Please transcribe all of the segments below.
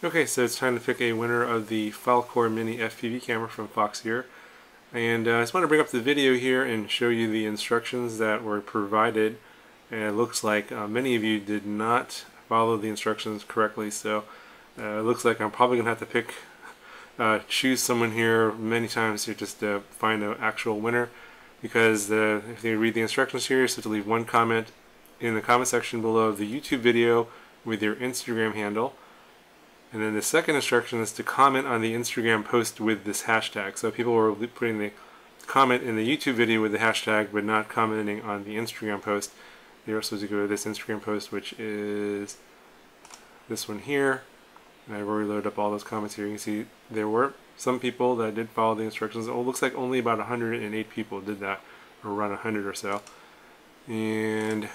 Okay, so it's time to pick a winner of the Falkor Mini FPV camera from Foxeer. And I just want to bring up the video here and show you the instructions that were provided. And it looks like many of you did not follow the instructions correctly, so it looks like I'm probably going to have to choose someone here many times here just to find an actual winner. Because if you read the instructions here, so to leave one comment in the comment section below the YouTube video with your Instagram handle. And then the second instruction is to comment on the Instagram post with this hashtag. So people were putting the comment in the YouTube video with the hashtag but not commenting on the Instagram post. They're supposed to go to this Instagram post, which is this one here. And I've already loaded up all those comments here. You can see there were some people that did follow the instructions. It looks like only about 108 people did that, or around 100 or so. And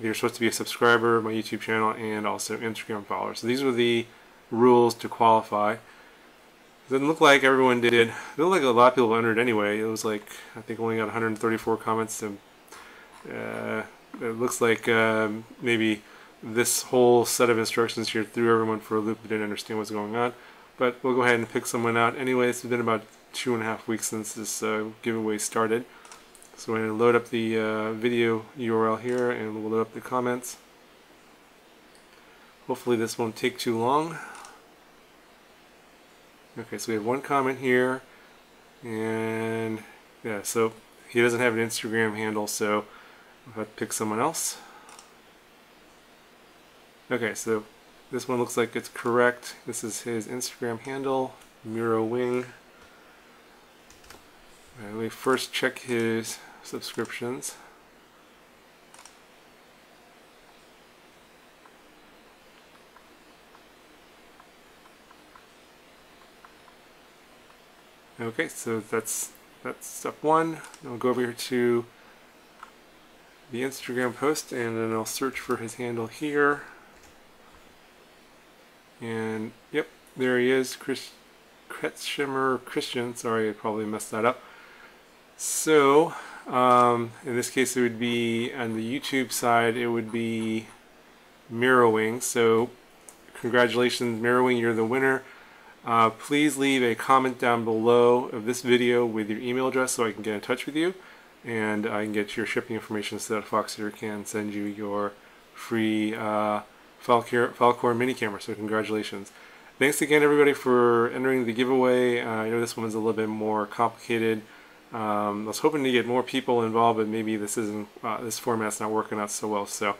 you're supposed to be a subscriber of my YouTube channel and also Instagram follower. So these are the rules to qualify. It doesn't look like everyone did. It looked like a lot of people entered anyway. It was like, I think only got 134 comments. And it looks like maybe this whole set of instructions here threw everyone for a loop who didn't understand what's going on. But we'll go ahead and pick someone out anyway. It's been about 2.5 weeks since this giveaway started. So I'm going to load up the video URL here and we'll load up the comments. Hopefully this won't take too long. Okay, so we have one comment here, and yeah, so he doesn't have an Instagram handle, so I'll have to pick someone else. Okay, so this one looks like it's correct. This is his Instagram handle, Miro Wing. Let me first check his subscriptions. Okay, so that's step one. I'll go over here to the Instagram post and then I'll search for his handle here. And yep, there he is, Kretschmer Christian. Sorry, I probably messed that up. So in this case it would be on the YouTube side, it would be Mirrowing. So congratulations, Mirrowing, you're the winner. Please leave a comment down below of this video with your email address so I can get in touch with you and I can get your shipping information so that Foxeer can send you your free Falkor mini camera. So congratulations. Thanks again everybody for entering the giveaway. I know this one's a little bit more complicated. I was hoping to get more people involved, but maybe this format's not working out so well, so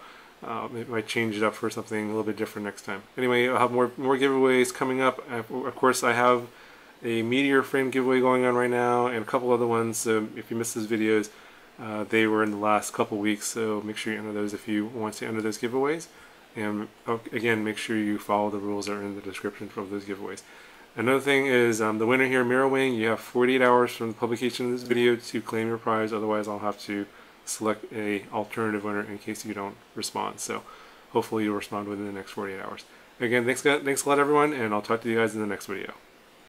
it might change it up for something a little bit different next time. Anyway, I'll have more giveaways coming up. Of course, I have a meteor frame giveaway going on right now and a couple other ones. So if you missed those videos, they were in the last couple weeks. So make sure you enter those if you want to enter those giveaways. And again, make sure you follow the rules that are in the description for those giveaways. Another thing is the winner here, Mirrowing, you have 48 hours from the publication of this video to claim your prize. Otherwise, I'll have to select a alternative winner in case you don't respond. So hopefully you'll respond within the next 48 hours. Again, thanks a lot everyone, and I'll talk to you guys in the next video.